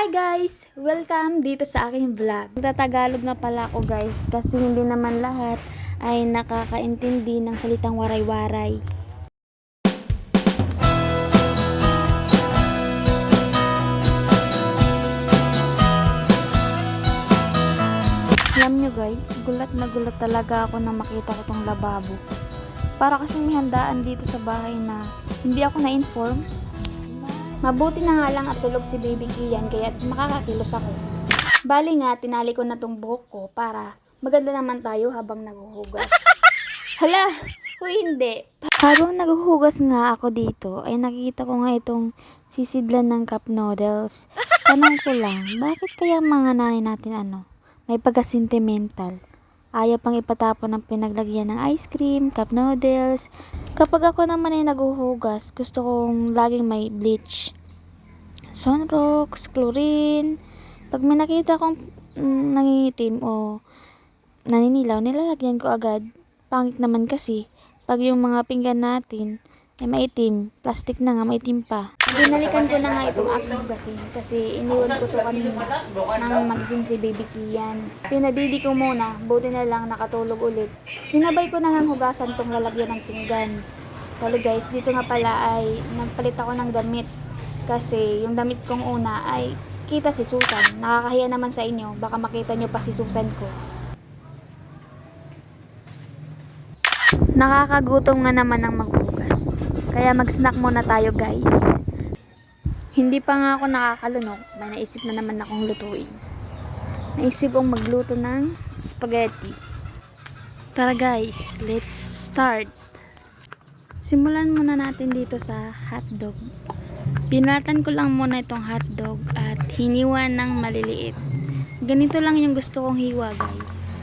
Hi guys! Welcome dito sa aking vlog. Magtatagalog nga pala ako guys kasi hindi naman lahat ay nakakaintindi ng salitang waray-waray. Alam nyo guys, gulat na gulat talaga ako nang makita ko tong lababo. Para kasing may handaan dito sa bahay na hindi ako na-inform. Mabuti na nga lang at tulog si Baby Kian kaya makakakilos ako. Bali nga, tinali ko na tong buhok ko para maganda naman tayo habang naghuhugas. Hala! Kung hindi. Habang naghuhugas nga ako dito, ay nakikita ko nga itong sisidlan ng cup noodles. Tanong ko lang, bakit kaya mga nanay natin may pagka-sentimental? Ayaw pang ipatapon ng pinaglagyan ng ice cream, cup noodles. Kapag ako naman ay naghuhugas, gusto kong laging may bleach, sunrox, chlorine. Pag may nakita kong nangingitim o naninilaw, nilalagyan ko agad. Pangit naman kasi, pag yung mga pinggan natin ay maitim, plastic na nga, maitim pa. Binalikan ko na nga itong aking hugasin kasi iniwan ko to kanina nang magising si Baby Kian. Pinadidi ko muna, buti na lang nakatulog ulit. Hinabay ko na nga hugasan tong lalagyan ng pinggan. Kali guys, dito nga pala ay nagpalit ako ng damit kasi yung damit kong una ay kita si Susan. Nakakahiya naman sa inyo, baka makita nyo pa si Susan ko. Nakakagutom nga naman ng maghugas. Kaya mag-snack muna tayo guys. Hindi pa nga ako nakakalunok, may naisip na naman akong lutuin. Naisip kong magluto ng spaghetti. Tara guys, let's start. Simulan muna natin dito sa hotdog. Binalatan ko lang muna itong hotdog at hiniwa ng maliliit. Ganito lang yung gusto kong hiwa guys.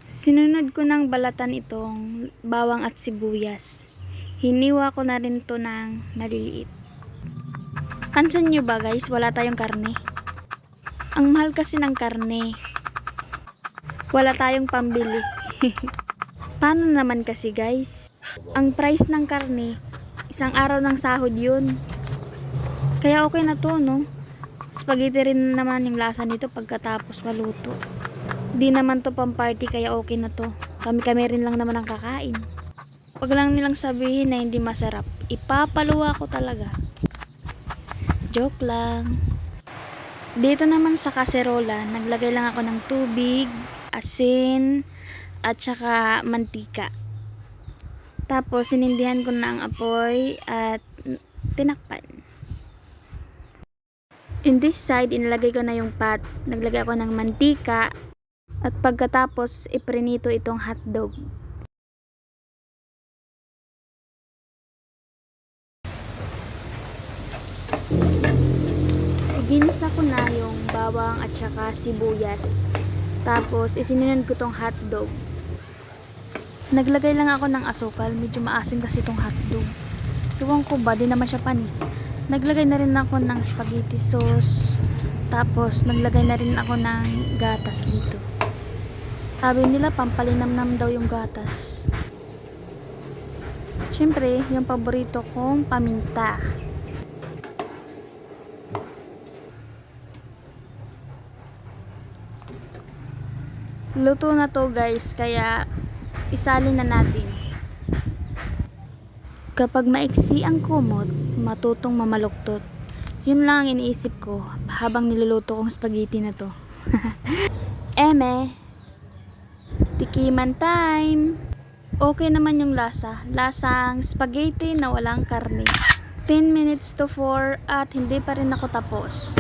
Sinunod ko ng balatan itong bawang at sibuyas. Hiniwa ko na rin to ng maliliit. Pansin nyo ba guys, wala tayong karne. Ang mahal kasi ng karne. Wala tayong pambili. Paano naman kasi guys? Ang price ng karne, isang araw ng sahod yun. Kaya okay na to, no? Spaghetti rin naman yung lasa nito pagkatapos maluto. Di naman to pang party kaya okay na to. Kami-kami rin lang naman ang kakain. Pag lang nilang sabihin na hindi masarap, ipapaluwa ko talaga. Joke lang. Dito naman sa kaserola, naglagay lang ako ng tubig, asin, at saka mantika. Tapos sinindihan ko na ang apoy at tinakpan. In this side, inilagay ko na yung pot. Naglagay ako ng mantika at pagkatapos iprinito itong hotdog. Ginisa ko na yung bawang at saka sibuyas. Tapos isinunod ko tong hotdog. Naglagay lang ako ng asukal, medyo maasim kasi itong hotdog. Ewan ko ba, di naman siya panis. Naglagay na rin ako ng spaghetti sauce. Tapos naglagay na rin ako ng gatas dito. Sabi nila pampalinamnam daw yung gatas. Syempre, yung paborito kong paminta. Luto na to guys, kaya isalin na natin. Kapag maiksi ang kumot, matutong mamaluktot. Yun lang ang iniisip ko habang niluluto kong spaghetti na to. Eme, tikiman time. Okay naman yung lasa. Lasang spaghetti na walang karne. 10 minutes to 4 at hindi pa rin ako tapos.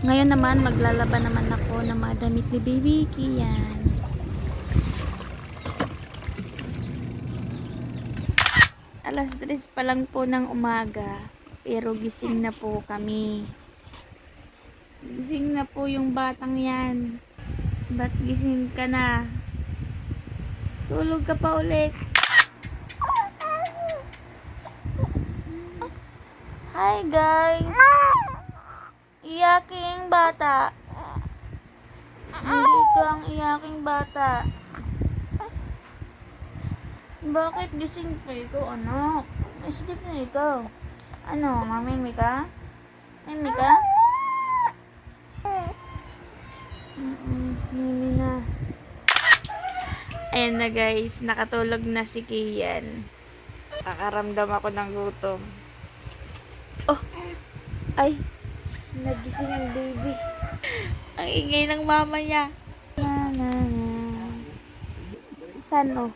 Ngayon naman maglalaban naman ako ng mga damit ni Baby Kian. Alas 3 pa lang po ng umaga, pero gising na po kami. Gising na po yung batang yan. Ba't gising ka na? Tulog ka pa ulit. Hi guys! Iyaking bata. Hindi ka ang iyaking bata. Bakit gising pa ikaw, anak? Sleep na ikaw. Ano, mamimik ka? Mimik ka? Mimi na. Ayan na guys, nakatulog na si Kian. Kakaramdam ako ng gutom. Oh! Ay! Nagising ang baby. Ang ingay ng mama niya. Na, na, na. Saan oh?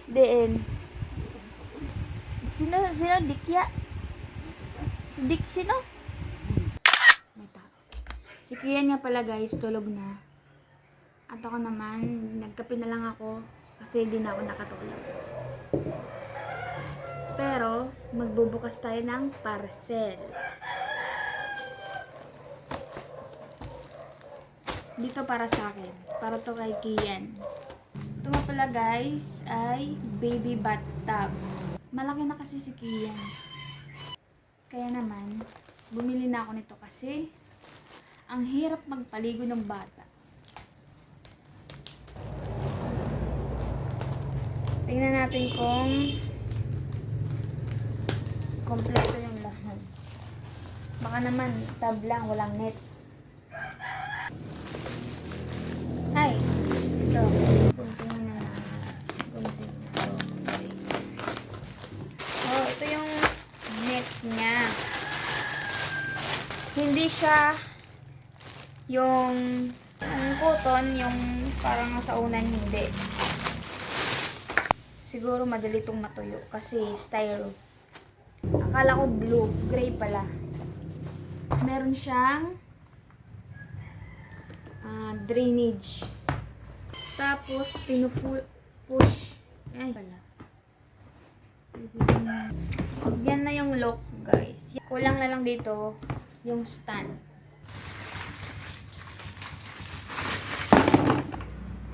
Diin. Sino Dikya? Si Dik, sino? May tao. Si Kian nga pala guys, tulog na. At ako naman, nagkape na lang ako kasi hindi na ako nakatulog. Pero, magbubukas tayo ng parcel. Dito para sa akin. Para to kay Kian. Ito nga pala guys, ay baby bathtub. Malaki na kasi si Kian. Kaya naman, bumili na ako nito kasi ang hirap magpaligo ng bata. Tingnan natin kung kompleto yung lahat. Baka naman, tab lang, walang net. Ay, ito. Gunting na na. Gunting na. Okay. Oh, ito yung net niya. Hindi siya yung cotton, yung parang sa unan hindi. Siguro madali itong matuyo kasi styro. Akala ko blue, gray pala. Meron siyang drainage. Tapos pinupush. Ay pala. Yan na yung lock, guys. Kulang na lang dito yung stand.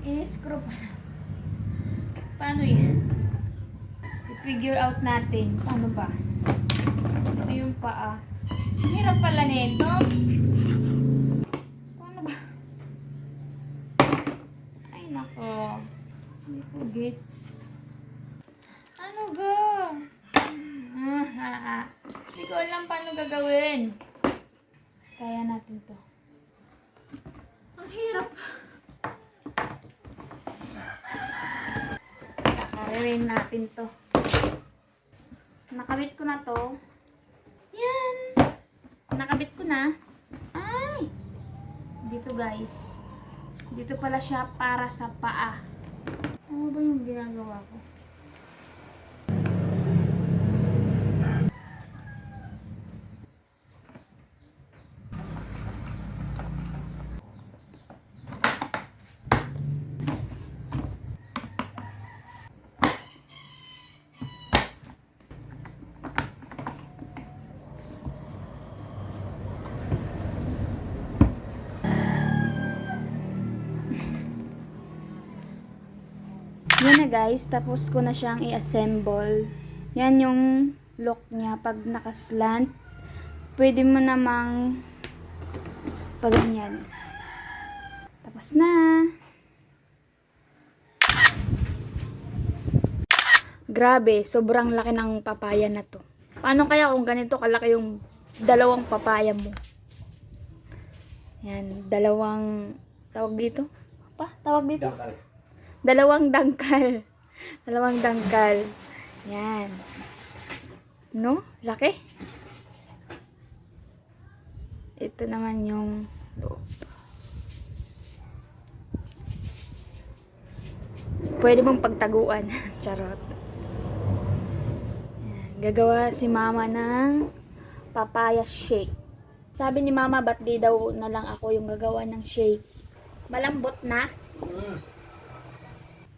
I-screw pala. Paano yan? I-figure out natin. Paano ba? Ito yung paa. Ang hirap pala nito. Paano ba? Ay, nako. Hindi ko gets. Ano ga? Hindi ko alam paano gagawin. Kaya natin to. Ang hirap. Kakarin natin to. Nakabit ko na to. Yan. Nakabit ko na. Ay. Dito guys. Dito pala siya para sa paa. Ano ba yung ginagawa ko? Yan na guys, tapos ko na siyang i-assemble. Yan yung lock niya pag nakaslant. Pwede mo namang paganyan. Tapos na. Grabe, sobrang laki ng papaya na to. Paano kaya kung ganito kalaki yung dalawang papaya mo? Yan, dalawang tawag dito? Tawag dito? Dalawang dangkal. Dalawang dangkal. Yan. No? Laki. Ito naman yung loob. Pwede mong pagtaguan. Charot. Yan. Gagawa si mama ng papaya shake. Sabi ni mama, ba't di daw na lang ako yung gagawa ng shake? Malambot na.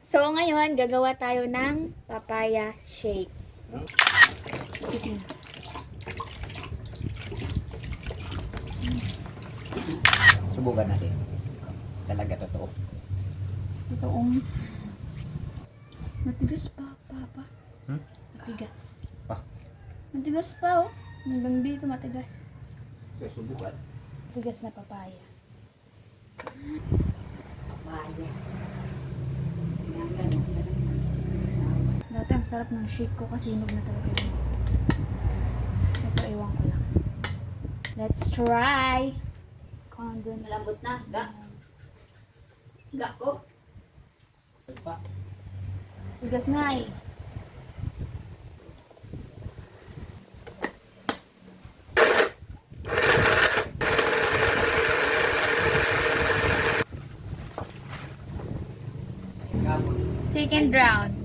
So, ngayon, gagawa tayo ng papaya shake. Subukan natin. Talaga totoo. Totoong matigas pa, papa. Matigas. Matigas pa, oh. Hanggang dito matigas. Subukan. Matigas na papaya. Papaya. Dati ang sarap ng shake ko kasi hinog na talaga yun. Ito, iwan ko lang. Let's try! Condensed. Malambot na. Ga. Ga ko. Pa. Tigas nga eh. Second round.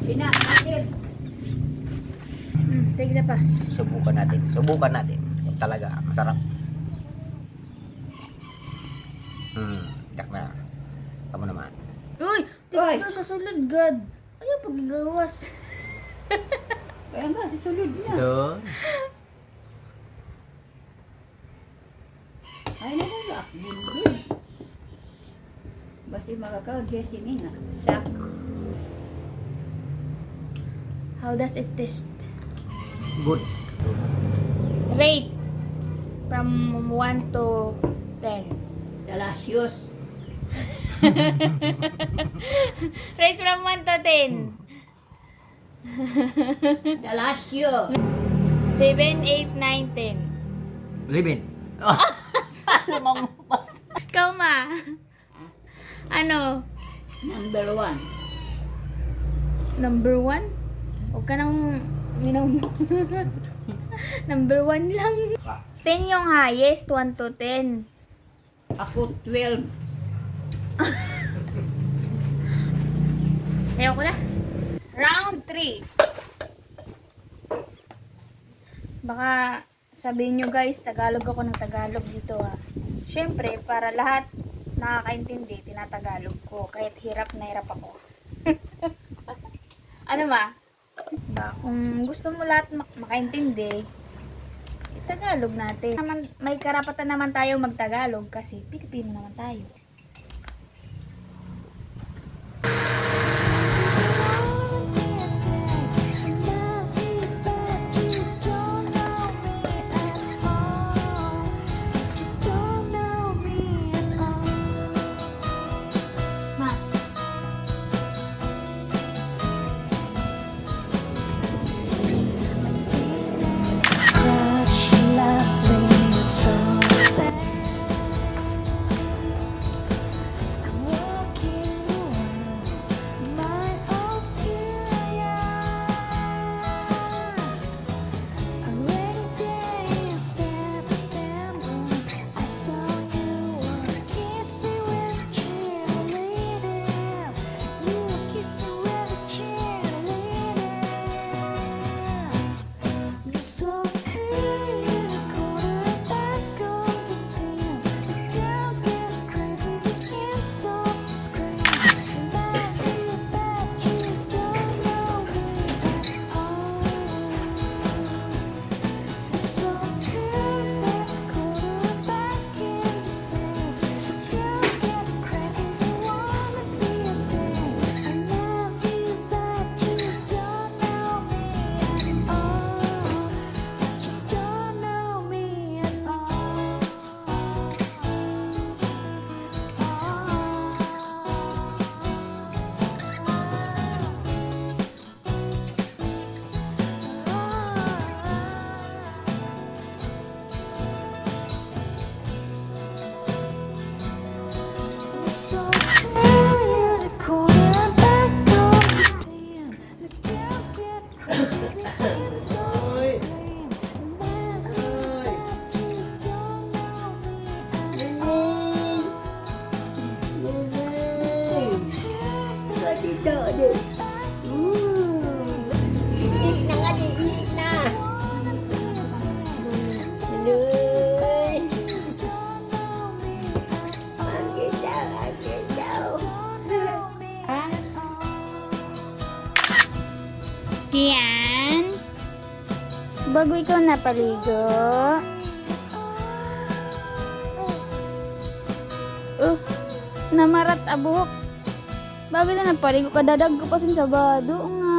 Pina, natin. Take na pa. Subukan natin. Subukan natin. Kung talaga masarap. Jak na. Kamu naman. Uy! Uy! Dito sa sulod, God. Ayaw pagigawas. Kaya nga, susunod na. Doon. Ay, nalala. Good. Basta makaka-get hini nga. Sak. How does it taste? Good. Rate from 1 to 10. Delicious. Rate from 1 to 10. Delicious. 7, 8, 9, 10. Libin. Lumampas. Ikaw ma. Ano? Number 1. Number 1? Huwag ka nang minom. Number 1 lang. 10 yung highest, 1 to 10. Ako 12. Ayoko na. Round 3. Baka sabihin nyo guys, Tagalog ako ng Tagalog dito ha. Siyempre, para lahat nakakaintindi, tinatagalog ko. Kahit hirap na hirap ako. Ano ba? Diba? Kung gusto mo lahat makaintindi, Tagalog natin. May karapatan naman tayo magtagalog kasi Pilipino naman tayo. Ma. Yan. Bago ikaw napaligo. Namarat abuhok. Bago na napaligo, kadadag ko pa sa sabado nga.